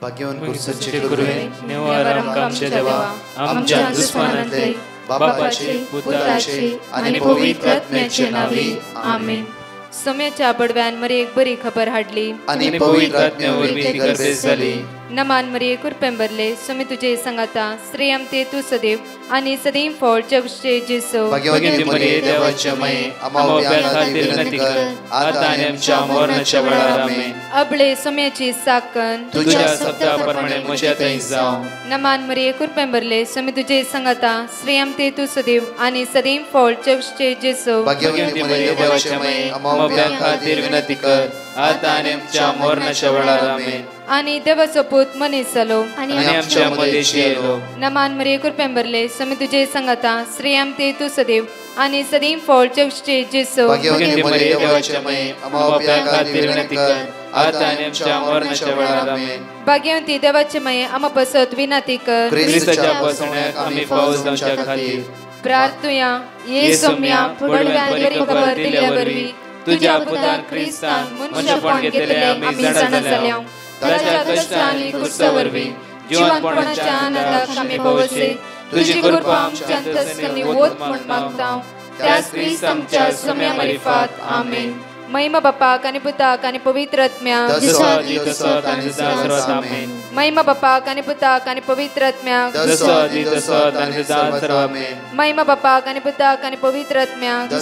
भाग्यवान कुर्सचे गुरुवे निवार आमच्या देवा आमच्या दुश्मनांतले बापाचे पुत्राचे आणि पवित्र आत्म्याचे नावे आमेन. सोम्याच्या बडव्यान मरे एक बरी खबर हाडली आणि पवित्र आत्म्यावर भीती गर्भेस झाली. नमान मरिये कुरपेंबरले सोमे तुझे संगाता श्रेयम ते तू सदैव आणि सदैव फळ जगचे जेसो. भाग्यवती मरिये देवाच्या माये आम्हा खातीर विनंती कर आता आणि आमच्या मरणाच्या वेळार आमेन. अबळे सोम्याची साकन तुझ्या शब्दाप्रमाणे म्हज्या थंय जावं. नमान मरिये कुरपेंबरले सोमे तुझे संगाता श्रेयम ते तू सदैव आणि सदैव फळ जगचे जेसो. भाग्यवती मरिये देवाच्या माये आम्हा खातीर विनंती कर आता आणि आमच्या मरणाच्या वेळार आमेन. आणि देवाचो पूत मनीस जालो आणि आमच्या मदेशी येलो. नमान मरिये कुरपेंबरले सोमे तुझे संगाता श्रेयम ते तू सदैव आणि सदैव फळ जगचे जेसो. भाग्यवती मरिये देवाच्या माये आम्हा खातीर विनंती कर आता आणि आमच्या मरणाच्या वेळार आमेन. भाग्यवती देवाचे माये आम्हा पसत विनंती कर ख्रिस्ताच्या पासण्याक आम्ही पावस जावच्या खातीर प्रार्थुया. ये सोम्या बडव्यान बरी खबर दिल्या वरवी तुझ्या पुतान ख्रिस्तान मनुष्यपण घेतले आम्ही जाणा जाल्या. ताच्या कष्टांनी कुर्सावरवी जीवनपणाच्या आनंदाक आम्ही पावसे. तुझी कृपा आमच्या अंतस्करणी वोत म्हण मागता त्याच ख्रिस्त आमच्या सोम्या मार्फत आमेन. महिमा बापाक आणि पुताक आणि पवित्र आत्म्याक महिमा बापाक आणि पुताक आणि पवित्र आत्म्याक महिमा बापाक आणि पुताक आणि पवित्र आत्म्याक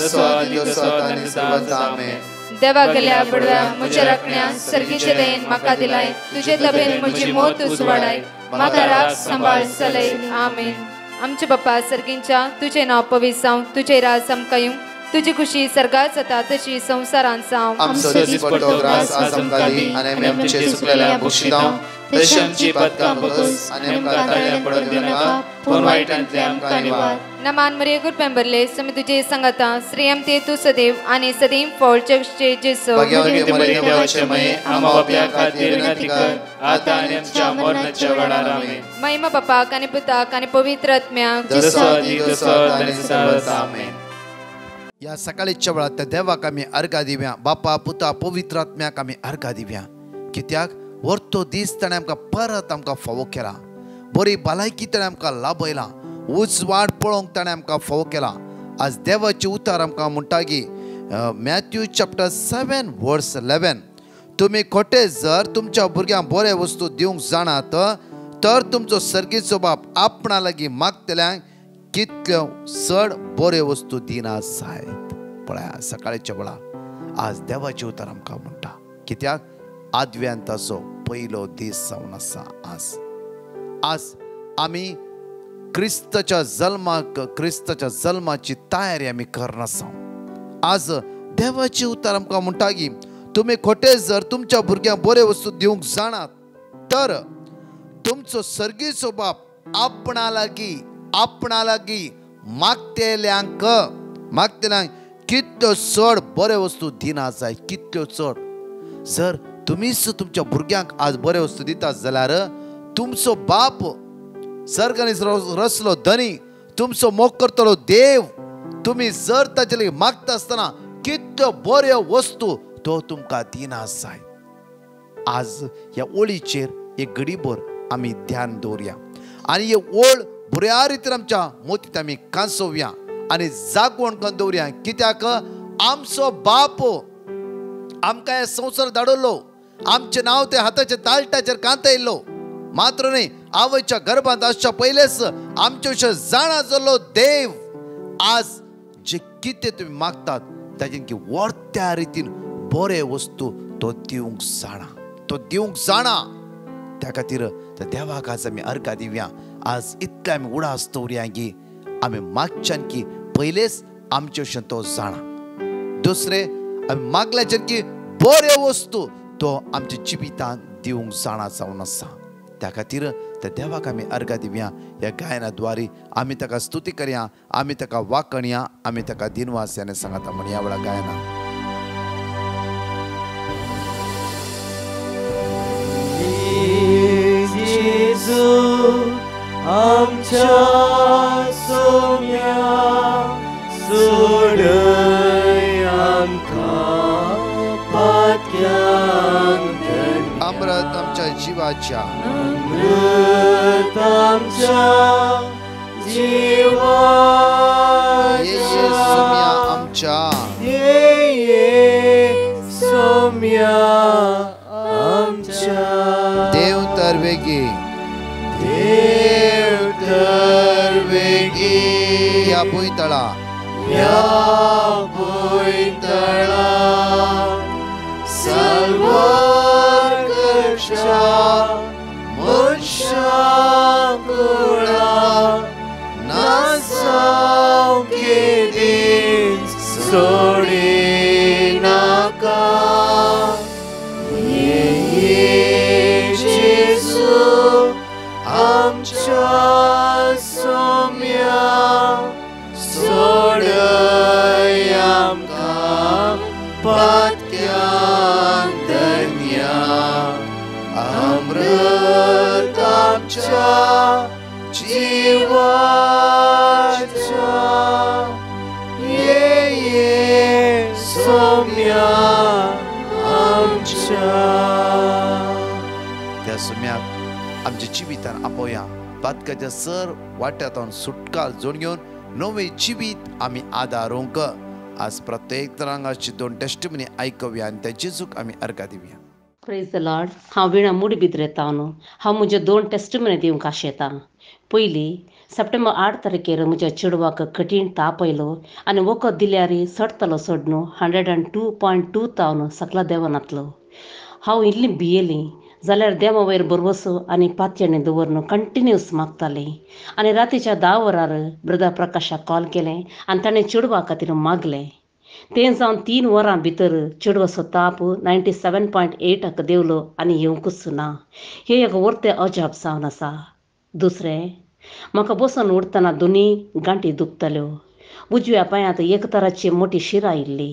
देवा गेल्या बडव्या म्हज्या राखण्या सर्गीचे देन म्हाका दिलाय. तुझे तबेन म्हजी मोत उजवाडाय म्हाका राख सांबाळ चलय आमेन. आमचे बापा सर्गींच्या तुझे नाव पवित्र जावं. तुझे राज आमकां येवं. तुझी खुशी सर्गात जाता तशी संसारांत जावं. आमचो दिसपट्टो ग्रास आज आमकां दी आनी आमी आमचे सुकलेल्या बक्षितां तशी आमची पातकां बकस आनी आमकां ताळ्या पडत दिनाका पूण वायटांतले आमकां निवार. नमान मरिये कुरपेंबरले सोमे तुझे संगाता श्रेयम ते तू सदैव आणि सदैव फळ जगचे जेसो. भाग्यवती मरिये देवाचे माये आम्हा बापया खातीर विनंती कर आता आनी आमच्या मरणाच्या वेळार आमेन. महिमा बापाक आणि पुताक आणि पवित्र आत्म्याक आमेन. या सकाळीच्या वेळार त्या देवाक आमी अर्घा दिव्या. बापा पुता पवित्र आत्म्याक आमी अर्घा दिव्या. कित्याक वर्तो दीस ताणें आमकां परत आमकां फावो केला. बरी भलायकी ताणें आमकां लाभयला. उजवाड पळोवंक ताणें आमकां फावो केला. आज देवाचे उतार आमकां म्हणटा की मॅथ्यू चॅप्टर 7:11 तुमी खोटे जर तुमच्या भुरग्यांक बरे वस्तू दिवंक जाणात तर तुमचो सर्गीचो बाप आपणा लागीं मागतल्यांक कितल्यो चड बरे वस्तू दिना जायत. पळया सकाळच्या वेळार आज देवाचे उतार आमकां म्हणटा. कित्याक आदव्यांताचो पयलो दीस जावन आसा आज आमी क्रिस्ताच्या जल्माची तयारी आमी करना आसा. आज देवाचे उतार आमकां म्हणटा की तुमी खोटे जर तुमच्या भुरग्यांक बरे वस्तू दिवंक जाणात तर तुमचो सर्गीचो बाप आपणा लागीं मागतेल्यांक कितल्यो चड बरे वस्तू दिना जाय. कितल्यो चड. जर तुमीच तुमच्या भुरग्यांक आज बरे वस्तू दितात जाल्यार तुमचो बाप सर्गांनी रचलो धनी तुमचो मोग करतलो देव तुमी जर ताचे लागीं मागता आसतना कितल्यो बऱ्यो वस्तू तो तुमकां दिना जाय. आज ह्या ओळीचेर एक घडीभर आमी ध्यान दवरया आनी ही ओळ बऱ्या रितीन आमच्या मोतीत आमी कांसोवया आनी जागवण करून दवरया. कित्याक आमचो बाप आमकां हे संवसार धाडलो. आमचें नांव ते हाताच्या ताळट्याचेर कांतयल्लो. मात्र न्ही आवयच्या गर्भांत आसच्या पयलेच आमचे विशय जाणा जाल्लो देव आज जे कितें तुमी मागतात ताजें की वर्त्या रितीन बरे वस्तू तो दिवंक जाणा. त्या खातीर त्या देवाक आज आमी अर्घा दिवया. आज इतले आमी उडास दवरया की आमी मागच्यान की पयलेच आमचे विशय तो जाणा. दुसरे आमी मागल्याचेर की बऱ्यो वस्तू तो आमच्या जिवितांत दिवंक जाणा जावन आसा. त्या खातीर त्या देवाक आमी अर्घा दिवया. ह्या गायनाद्वारे आमी ताका स्तुती करया, आमी ताका वाखणया, आमी ताका दिनवास याने सांगता म्हणया वेळा गायना. आमच्या सोम्या सोडय आमकां पातक्यांक अमृत आमच्या जिवाच्या अमृत आमच्या ये सोम्या आमच्या सौम्या आमच्या देव तर वेगी या भुंयतळा सोडे नाका येशू आमच्या सौम्या सोडय आमकां पातक्यान धन्या अमृत आमच्या जिवाच्या ये सौम्या आमच्या त्या सोम्याक आमच्या जिवितान आपोवया पातकाच्या सर वाट्यातून सुटका जोड घेवन नवे जिवीत आमी आदारूंक आज प्रत्येक तरांगाची 2 टेस्टिमनी आयकव्या आनी त्या जेजूक आमी अर्घा दिवया. Praise the Lord. हांव विणा मुडी भितर येता न्हू. हांव म्हज्यो 2 टेस्टिमनी दिवंक आशेतां. पयली सप्टेंबर 8 तारखेर म्हज्या चेडवाक कठीण ताप आयलो आनी वखद दिल्यार सडतलो सड न्हू 102.2 तावन सकला देवनातलो. हांव इल्ली भियेलीं जाल्यार देवा वयर बरवसो आनी पातयेणी दवरन कंटिन्यूस मागतालें आनी रातीच्या 10 वरार ब्रदर प्रकाशाक कॉल केलें आनी ताणें चेडवा खातीर मागलें. तें जावन 3 वरां भितर चेडवाचो ताप 97.8 देवलो आनी येवंकूच ना. हें एक व्हरतें अजाप जावन आसा. दुसरें, म्हाका बसून उडटना दोनी गांठी दुखतल्यो. उजव्या पांयांत एक तराची मोठी शिर आयिल्ली.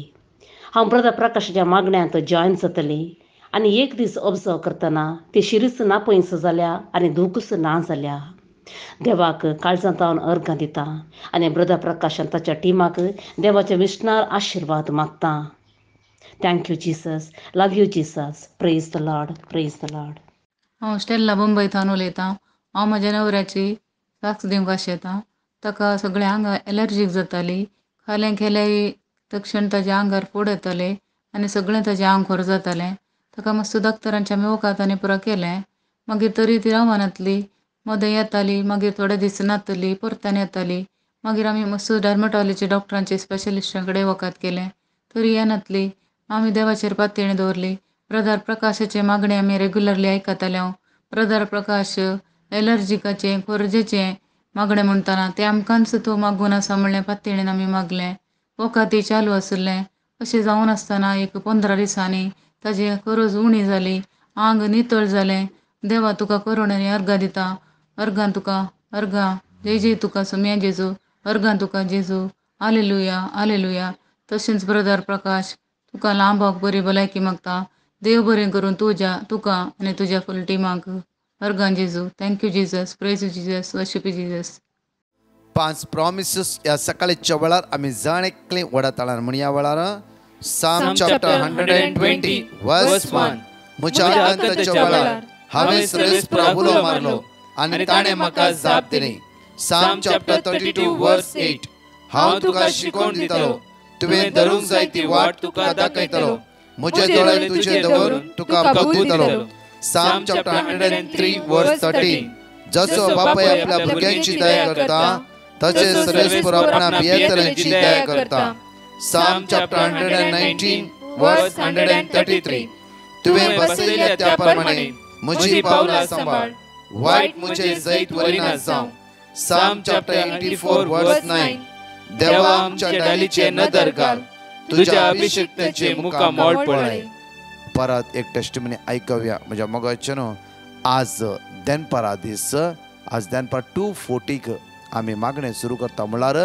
हांव ब्रदर प्रकाशाच्या मागण्यांत जॉयन जातली आनी एक दीस ऑब्जर्व करतना ती शिरीच नापयस जाल्या आनी दुखूच ना जाल्या. देवाक काळजांतावन अर्घां दिता आनी ब्रदर प्रकाशान ताच्या टिमाक देवाचे विश्णार आशिर्वाद मागता. Thank you Jesus. Love you Jesus. Praise the Lord. Praise the Lord. हांव स्टेला मुंबयतान उलयतां. हांव म्हज्या नवऱ्याची साक्ष दिवंक आशेतां. ताका सगळ्या आंगार एलर्जीक जाताली. खालें केल्यार तक्षण ताच्या आंगार फोड येताले आनी सगळें ताचें आंग खोर जातालें. ताका मस्त डॉक्टरांच्या मेवकातांनी पुरो केलें. मागीर तरी ती रावनातली. मदें येताली, मागीर थोडे दीस नातली, परतान येताली. मागीर आमी मस्त डर्मेटॉलॉजी डॉक्टरांचे स्पेशलिस्टां कडेन वखद केलें, तरी येनातली. आमी देवाचेर पातयेणी दवरली. ब्रदर प्रकाशाचे मागणे आमी रेग्युलरली आयकताले. ब्रदर प्रकाश एलर्जिकाचें खोरजेचें मागणें म्हणटाना तें आमकांच तूं मागून आसा म्हणलें पातयेणेन आमी मागलें. वखदी चालू आसलें. अशें जावन आसतना एक 15 दिसांनी ताजें खरोच उणी जाली. आंग नितळ जालें. देवा तुका करुणेनी अर्घां दिता. अर्घां तुका अर्घां. जय जय तुका सोम्या जेजू. अर्घां तुका जेजू. Hallelujah hallelujah. तशेंच ब्रदर प्रकाश तुका लांबाक बरी भलायकी मागता. देव बरें करून तुका आनी तुज्या फूल टिमाक. अर्घां जेजू. Thank you Jesus. Praise you Jesus. Worship you Jesus. 5 promises या सकाळच्या वेळार आमी जाण एकले वडाताळान म्हणया वेळार साम चॅप्टर 120 वर्स 1. म्हज्या अंताच्या वेळार हांवें सरेस प्रभुलो मारलो आनी ताणें म्हाका जाप दिली. साम चॅप्टर 32 वर्स 8. हांव तुका शिकोवन दितलो. तुवें धरूंक जाय ती वाट तुका दाखयतलो. म्हजे दोळे तुजे दवरून तुका बगयतलो. साम चॅप्टर 103 वर्स 13. जसो बापाय आपल्या भुरग्यांची दया करता तशें सरेस्पर आपणा भियेतल्यांची दया करता. साम चॅप्टर 119 वर्स 133. तुवें बसयल्या त्या प्रमाणे म्हजी पावलां सांबाळ. वायट म्हजे जैत वरिना जावं. साम चॅप्टर 84 वर्स 9. देवा आमच्या डालीचे नदर घाल. तुज्या अभिषेक्ताचे मुखार मोड पडले. परत एक टेस्टिमनी आयकव्या म्हज्या मोगाचें. आज देनपारा दीस आज देनपार 2:40 आमी मागणें सुरू करता. म्हळ्यार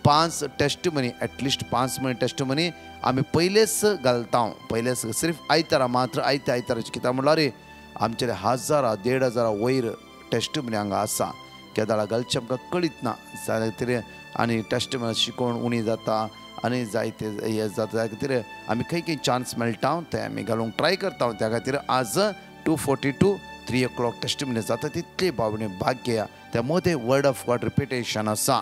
5 टेस्टिमनी एटलिस्ट 5 मिनट टेस्टिमनी आमी पयलेच घालता. पयलेच सिर्फ आयतारा मात्र आयताराची कित्याक म्हळ्यार आमचे 1000-1500 वयर टेस्टिमनी हांगा आसा. केदाळा घालचें आमकां कळीत ना जाल्यार तरी आनी टेस्टिमनी शिकोवन उणी जाता आनी जायते हे जाता त्या खातीर आमी खंय चान्स मेळटा ते आमी घालूंक ट्राय करता. त्या खातीर आज 2:42 3 o'clock टेस्टिमनी जाता तितले बावणे भाग्य त्या मध्ये वर्ड ऑफ गॉड रिपिटेशन आसा.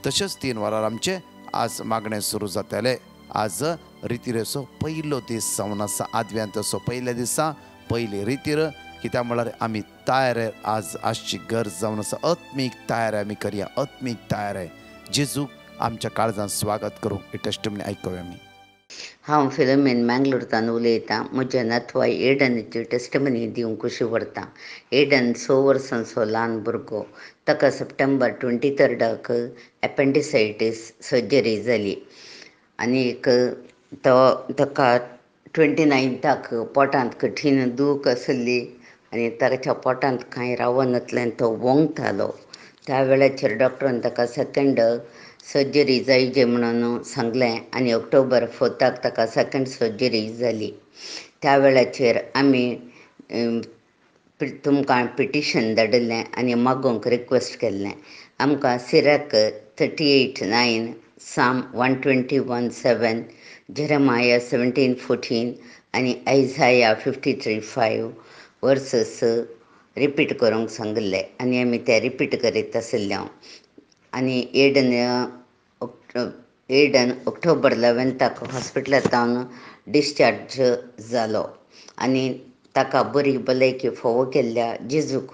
तशेंच 3 वरार आमचे आज मागणें सुरू जातले. आज रितीरेचो पयलो दीस जावन आसा. आदव्यांतचो पयल्या दिसा पयली रितीर कित्याक म्हळ्यार आमी तयार आज आजची गरज जावन आसा. आत्मीक तयार आमी करया. आत्मीक तयार आहे. जेजूक आमच्या काळजांत स्वागत करूंक ही टेस्टिमनी आयकुया आमी. हांव फिलोमेन मँगलोरतान उलयतां. म्हज्या नातवाय एडनाची टेस्टमनी दिवंक कशी व्हरतां. एडन 6 वर्सांचो ल्हान भुरगो. ताका सप्टेंबर 23 एपेंडिसायटीस सर्जरी जाली आनीक ताका 29 पोटांत कठीण दूख आसली आनी ताच्या पोटांत कांय रावनातल्यान तो वोंगतालो. त्या वेळाचेर डॉक्टरान ताका सेकंड सर्जरी जायचे म्हणून सांगलें आनी ऑक्टोबर 4 ताका सेकंड सर्जरी जाली. त्या वेळाचेर आमी तुमकां पिटिशन धाडिल्लें आनी मागोवंक रिक्वेस्ट केल्लें. आमकां सिराक 38:9 साम 121:7 जेरेमाया 17:14 आनी आयझाया 53:5 वर्सस रिपीट करूंक सांगिल्ले आनी आमी ते रिपीट करीत आशिल्ले. आनी एडन ऑक्टोबर 11 हॉस्पिटलांत डिस्चार्ज जालो आनी ताका बरी भलायकी फोव केल्ल्या जेजूक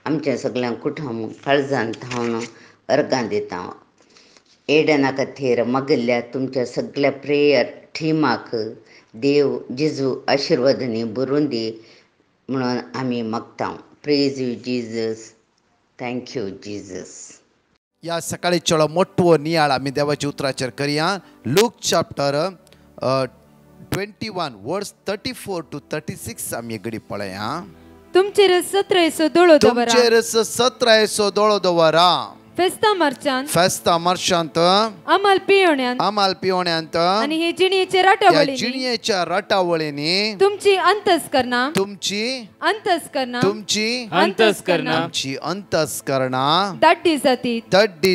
आमच्या सगळ्यांक कुटुंब काळजांत हांव अर्गां दितां. एडना खातीर मागिल्ल्या तुमच्या सगळ्या प्रेयर टिमाक देव जेजू आशिर्वादांनी भरून दी म्हणून आमी मागता. Praise you Jesus. Thank you Jesus. या सकाळी चलो मोठो नियाळ आमी देवाच्या उतराचेर करया. लूक चॅप्टर 21 वर्स 34 to 36 आमी घडी पळया. तुमचेर 17 दोळो दवरा. तुमचेर 17 दोळो दवरा. फेस्ता मार्चांत आमाल पियोण्यांत आनी हे जिणयेच्या राटावळींनी तुमची अंतस्करणां दड्डी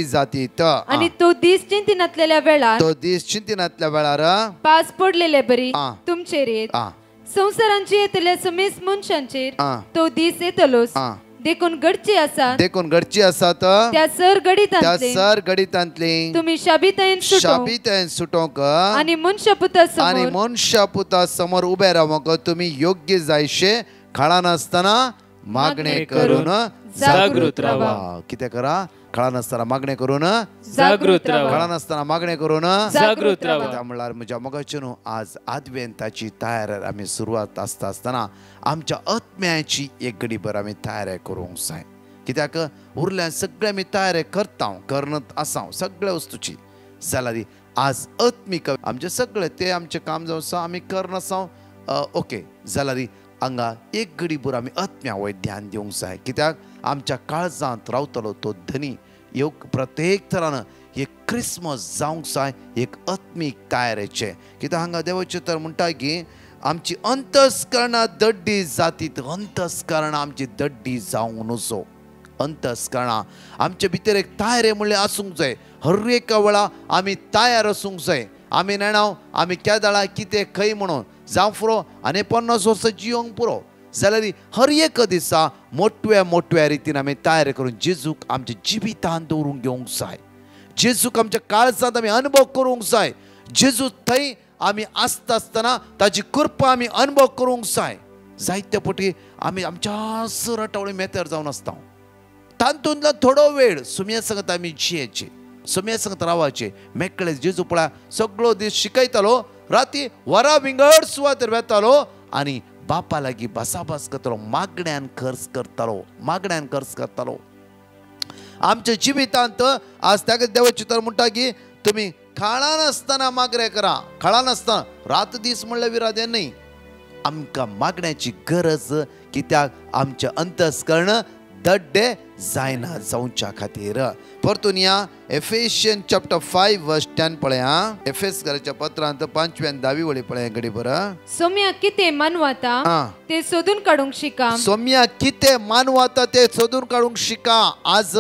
जातीत आनी तो दीस चिंतिनातलेल्या वेळार पास पडलेले बरी तुमचेर येत. संवसारांची येतल्या समेस मनशांचेर तो दीस येतलोस. देखून घडची आसात त्या सर गडितांतले तुम्ही शाबितायेन सुटोंक आनी मनशा पुता समोर उबे रावंक तुम्ही योग्य जायशे खाळा नासतना मागणे करून जागृत रावा. कितें करा? खाळा नासतना मागणे करून जागृत रावा. खाळा नासतना मागणे करून जागृत रावा. म्हळ्यार म्हज्या मोगाचे न्हू आज आदवेंताची तयार आमी सुरवात आसतना आमच्या आत्म्याची एक घडीभर आमी तयारी करूंक जाय. कित्याक उरल्या सगळे आमी तयारी करनत आसा सगळ्या वस्तूची जाल्यार आज आत्मीक आमचे सगळे ते आमचे काम जावन आसा आमी करन आसा. ओके जाल्यार हांगा एक घडीभर आमी आत्म्या वय ध्यान दिवंक जाय. कित्याक आमच्या काळजांत रावतलो तो धनी योग प्रत्येक तरान एक क्रिसमस जावंक जाय एक आत्मीक तयारेचे. कित्याक हांगा देवाचे तर म्हणटा की आमची अंतस्करणां दड्डी जातीत. अंतस्करणां आमची दड्डी जावंक नजो. अंतस्करणां आमचे भितर एक तयारे म्हणलें आसूंक जाय. हर एका वेळा आमी तयार आसूंक जाय. आमी नेणाव आमी केदाळा कितें खंय म्हणून जावं पुरो आनी 50 वर्सां जियोंक पुरो जाल्यार हर एक दिसा मोठव्या रितीन आमी तयारी करून जेजूक आमच्या जिवितांत दवरूंक घेवंक जाय. जेजूक आमच्या काळजांत आमी अनुभव करूंक जाय. जेजू थंय आमी आसतना ताची कृपा आमी अनुभव करूंक जाय. जायते फावटी आमी आमच्या रटावळी मेतेर जावन आसता. तातूंतलो थोडो वेळ सुमया सांगता आमी जियेचे सुमया सांगत रावचे. मेकळे जेजू पळय सगळो दीस शिकयतालो. राती वरा विंगड सुवातेर वेतालो आनी बापा लागीं भासाभास करतालो. मागण्यांन खर्च करतालो. आमच्या जिवितांत आज त्या देवाची तर म्हणटा की तुमी खाळा नासतना मागणे करा. खाळा नासतना रात दीस म्हणल्यार विरादे न्ही. आमकां मागण्याची गरज कित्याक आमचे अंतस्करण दड्डे जायना जावच्या खातीर. परतून या एफेशियन चॅप्टर 5 वर्स 10 पळया. एफेसकाराच्या पत्रांत 5 आणि 10 वळी पळया घडी बरं. सोम्या कितें मानवाता ते सोदून काडूंक शिका. सोम्या कितें मानवाता ते सोदून काडूंक शिका. आज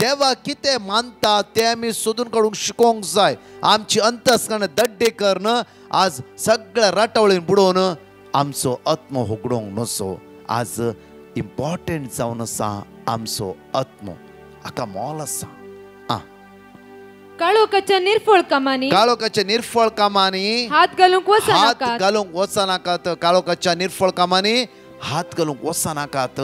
देवा कितें मानता ते आमी सोदून काडूंक शिकोवंक जाय. आमची अंतस्करण दड्डे करून आज सगळ्या राटावळीन बुडोवन आमचो आत्मो होगडोवंक नसो. आज इम्पॉर्टंट जावन आसा आमचो आत्मो हाका मोल आसा. काळोखाच्या निर्फळ कामांनी काळोखाच्या निर्फळ कामांनी हात घालूंक हात वचनाकात. घालूंक वचनाकात. काळोखाच्या निर्फळ कामांनी हात घालूंक वचनाकात.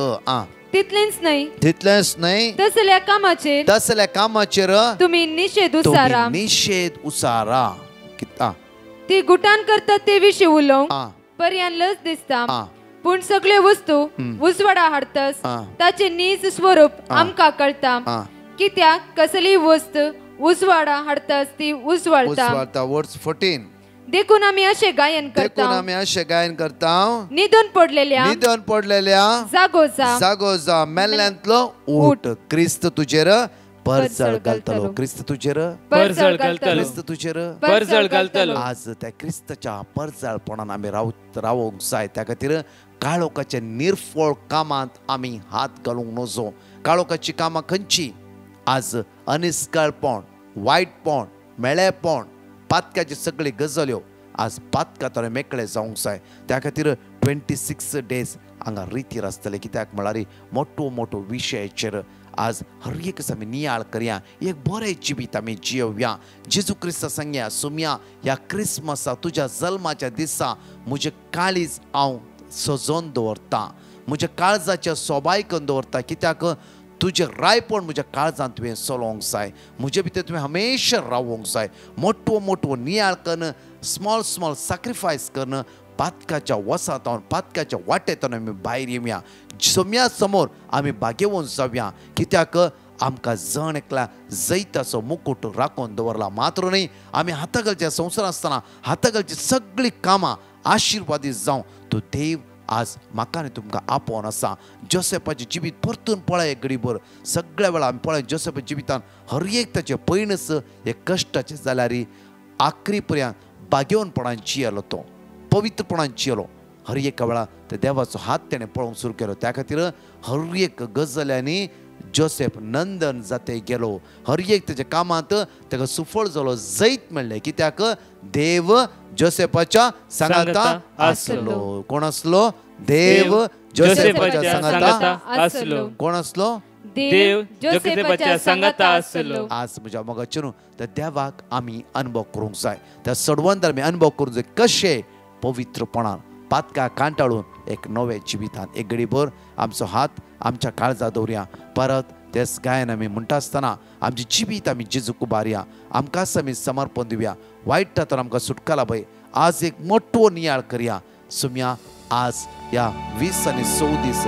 तितलेंच न्हय तितलेंच न्हय तसल्या कामाचेर तसल्या कामाचेर तुम्ही निषेध उसारा. निषेध उसारा. ती गुटान करतात ते विशीं उलोवंक पर्यान लज दिसता. पूण सगळे वस्तू उजवाडा हाडतस ताचे नीज स्वरूप आमकां कळटा. कित्याक कसली वस्त उजवाडा हाडतस ती उजवाडटा. वर्ड्स 14. देखून आम्ही असे गायन देखून करता. आम्ही असे गायन करता. निधन पडलेल्या जागो जा मेल्ल्यांतलो उठ. क्रिस्त तुजेर परजळ घालतलो. क्रिस्त तुजेर परजळ घालतलो. क्रिस्त तुजेर परजळ घालतलो. आज त्या क्रिस्ताच्या परजळपणान आमी रावूंक जाय. त्या खातीर काळोखाच्या निर्फळ कामांत आमी हात घालूंक नजो. काळोखाची कामां खंयची? आज अनिस्काळपण, वायटपण, मेळेपण, पातकाची सगळी गजाल्यो आज पातकातले मेकळे जावंक जाय. त्या खातीर 26 days हांगा रितीर आसतले. कित्याक म्हळ्यार मोठो मोठो विशयाचेर आज हर एक आमी नियाळ करया. एक बरें जिवीत आमी जियोवया. जेजू क्रिस्ता सांगया सुमया ह्या क्रिसमसा तुज्या जल्माच्या दिसा म्हजें काळीज हांव सजोवन दवरतां. म्हज्या काळजाच्या सोबायकन दवरता. कित्याक तुजें रायपण म्हज्या काळजांत तुवें चलोवंक जाय. म्हजे भितर तुवें हमेशा रावोंक जाय. मोठो मोठो नियाळ करन, स्मॉल स्मॉल सॅक्रिफायस करन पातकाच्या वसांतावन पातकाच्या वाटेंतल्यान आमी भायर येवया. सोम्या समोर आमी बागेवून जावया. कित्याक आमकां जण एकल्या जैताचो मुकुट राखून दवरला. मात्र न्ही आमी हातागलच्या संवसार आसतना हातागलची सगळीं कामां आशिर्वादीत जावं. तो देव आज म्हाका आनी तुमकां आपोवन आसा. जोसेफाचें जिवीत परतून पळय एक घडीभर. सगळ्या वेळा आमी पळय जोसेफा जिवितान हर एक ताचें पयणस हे कश्टाचें जाल्यार आखरी पर्यंत बागेवनपणान जियेलो तो. पवित्रपणान जियेलो. हर एका वेळा त्या देवाचो हात तेणें पळोवंक सुरू केलो. त्या खातीर हर एक गजाल्यांनी जोसेफ नंदन जाते गेलो. हर एक तेच्या कामांत ताका सुफळ जालो, जैत मेळ्ळें. कित्याक देव जोसेफाच्या सांगाता आसलो. कोण आसलो? देव जोसेफाच्या सांगाता आसलो. कोण आसलो? देव जोसेफाच्या सांगाता आसलो. आज म्हज्या मोगाचे न्हू त्या देवाक आमी अनुभव करूंक जाय. त्या सडवंतर आमी अनुभव करूंक जाय. कशें पवित्रपणान पातका कांटाळून एक नवे जिवितान एक घडीभर आमचो हात आमच्या काळजा दवरया. परत तेच गायन आमी म्हणटा आसतना आमचें जिवीत आमी जेजूक उबारया. आमकांच आमी समर्पण दिवया. वायटांतून आमकां सुटका लाभय. आज एक मोठो नियाळ करया. सुम्या आज ह्या 20 आनी 6 दीस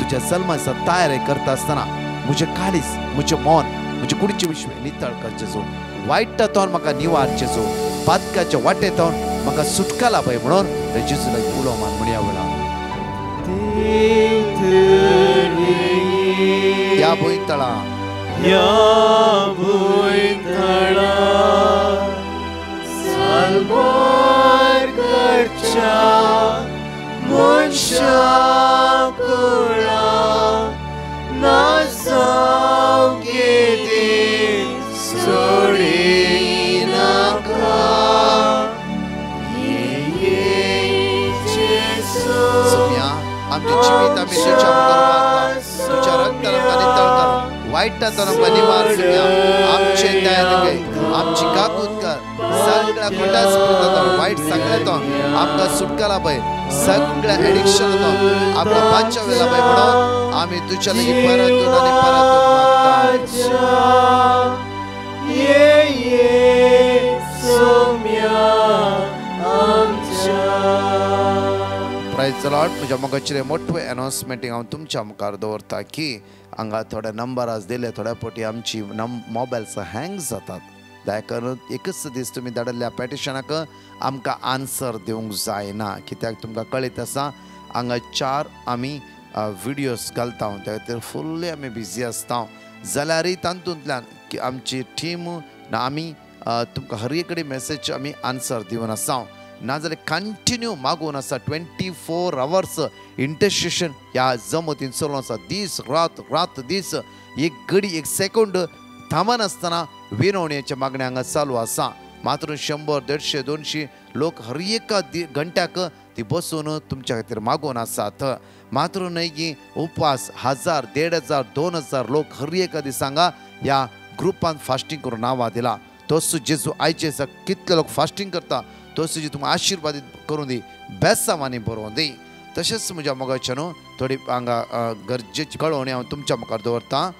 तुज्या जल्माचा तयारी करता आसतना म्हजें काळीज, म्हजें मन, म्हजें कुडीचें विश्व नितळ करचें. वायटांतून म्हाका निवारचें. पातकाच्या वाटेंतून म्हाका सुटका लाभय म्हणून जेजूला उलो मान म्हणया वेळा या भुंयतळा सालभर घरच्या मनशा कुळा नासाव गेदी सोडी नाका. सुम्या आमचें जिवीत आमी तुज्या मुखार वारता. तुज्या रक्तान आमकां नितळ कर. वायटांतून आमकां निवार. सुम्या आमचें दया घे. आमची काकूत कर. सगळ्या खोट्या स्पिरिटांतून वायट सगळ्यातून आमकां सुटका लाभय. सगळ्या एडिक्शनांतून आमकां बादशाह लाभय म्हणून आमी तुज्या लागीं परतून आनी परतून मागता. Praise the Lord. म्हज्या मोगाचेर मोठे अनाउन्समेंटींग हांव तुमच्या मुखार दवरता की हांगा थोडे नंबर आज दिले. थोड्या फावटी आमची मोबायल्स हँग जातात. त्या कारण एकच दीस तुमी धाडिल्ल्या पॅटिशनाक आमकां आन्सर दिवंक जायना. कित्याक तुमकां कळीत आसा हांगा 4 आमी विडियोज घालता. त्या खातीर फुल्ली आमी बिजी आसता. जाल्यारय तातूंतल्यान आमची टीम आमी तुमकां हर एक कडेन मॅसेज आमी आन्सर दिवन आसा. नाजाल्यार कंटिन्यू मागून आसा. 24 hours इंटरसेशन ह्या जमतीन चलून आसा. दीस रात दीस एक घडी एक सेकंड थांबन आसतना विनवणेच्या मागण्या हांगा चालू आसा. मात्र 100, 150, 200 लोक हर एका घंट्याक ती बसून तुमच्या खातीर मागून आसात. मात्र न्हय की उपवास 1000, 1500, 2000 लोक हर एका दिसांगा ह्या ग्रुपान फास्टिंग करून नांवां दिला. तोच जेजू आयचे दिसा कितले लोक फास्टिंग करता तोच जी तुमकां आशिर्वादीत करून दी, बेसांवांनी बरोवन दी. तशेंच म्हज्या मोगाच्यान थोडी हांगा गरजेची कळोवणी हांव तुमच्या मुखार दवरतां.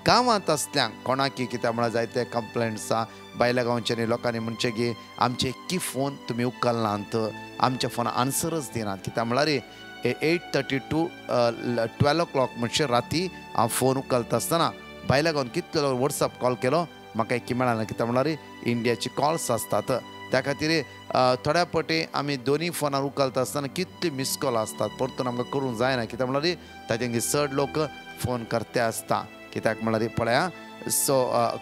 गांवांत आसल्यांक कोणाकी कित्याक म्हळ्यार जायते कंप्लेंट्स भायल्या गांवच्यांनी लोकांनी म्हणचे की आमचे एक्की फोन तुमी उखलनात, आमच्या फोन आन्सरच दिनात. कित्याक म्हळ्यार 8:30 to 12 o'clock म्हणचे राती हांव फोन उखलता आसतना भायल्या गांवांत कितले वॉट्सॅप कॉल केलो म्हाका एक्की मेळना. कित्याक म्हळ्यार इंडियाची कॉल्स आसतात. त्या खातीर थोड्या पटी आमी दोनी फोनार उखलता आसतना कितली मिस कॉल आसतात परतून आमकां करूंक जायना. कित्याक म्हळ्यार ताजें चड लोक फोन करते आसता. कित्याक म्हळ्यार पळया सो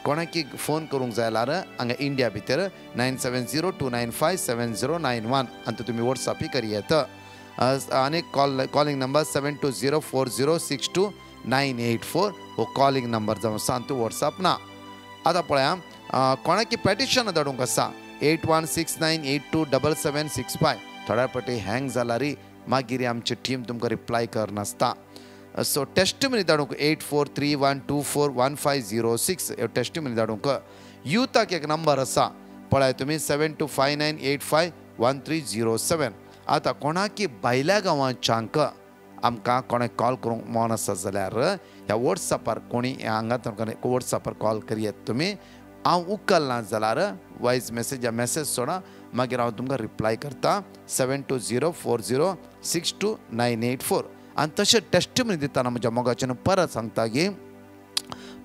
कोणाकी फोन करूंक जाय जाल्यार हांगा इंडिया भितर 9702957091 आनी तुमी वॉट्सॅपय करी येता. आनी कॉलिंग नंबर 7204062984 हो कॉलिंग नंबर जावन आसा आनी तूं वॉट्सॅप ना. आतां पळया कोणाकी पेटिशन धाडूंक आसा 8169827765. थोड्या पटी हँग जाल्यार मागीर आमची टीम तुमकां रिप्लाय करनासता. सो टेस्टमनी धाडूंक 8431241506 ह्यो टेस्टमनी धाडूंक. युथाक एक नंबर आसा पळय तुमी 7259851307. आतां कोणाकी भायल्या गांवांच्यांक आमकां कोणें कॉल करूंक मन आसा जाल्यार ह्या वॉट्सॅपार कोणी हांगा तुमकां वॉट्सॅपार कॉल करियेत तुमी. हांव उखलना जाल्यार वॉयस मेसेज सोडा मागीर हांव तुमकां रिप्लाय करता 7204062984. आनी तशें टेस्टमनी दितना म्हज्या मोगाच्यान परत सांगता की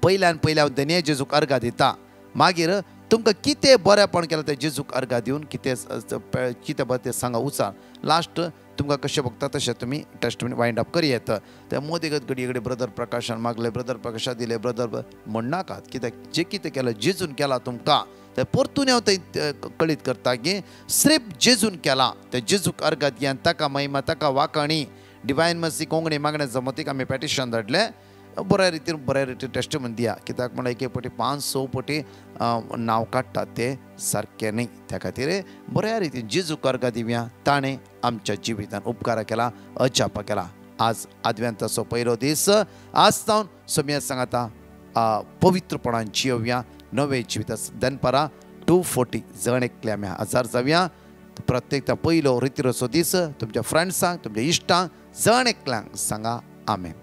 पयल्यान हांव देने जेजूक अर्घा दिता. मागीर तुमकां कितें बरेंपण केलें तें जेजूक अर्घा दिवन कितें बरें तें सांगा उचार. लास्ट तुमकां कशें भोगता तशें तुमी टेस्टमनी वायंड अप करी येता. ते मोदीगत घडये घडी ब्रदर प्रकाशान मागले, ब्रदर प्रकाशा दिले, ब्रदर म्हणनाकात. कित्याक जें कितें केलें जेजून केलां तुमकां तें परतून हांव थंय कळीत करता की सिर्फ जेजून केलां तें जेजूक अर्घा दियान ताका महिमा ताका वाकणी डिवायन मर्सी कोंकणी मागण्या जमतीक आमी पेटिशन धाडलें. बऱ्या रितीन टेस्टमनी दिया. कित्याक म्हळ्यार एके पटी 5-6 पटी नांव काडटात तें सारकें न्ही. त्या खातीर बऱ्या रितीन जेजूक अर्घा दिवया. ताणें आमच्या जिवितान उपकार केला, अजाप केला. आज आदव्यांताचो पयलो दीस. आज जावन सोम्या सांगाता पवित्रपणान जियोवया नवे जिवितास. दनपारां 2:40 जण एकले आमी हजार जावया. प्रत्येक पयलो रितीरोचो दीस तुमच्या फ्रेंड्सांक तुमच्या इश्टांक जण एकल्यांक सांगा आमेन.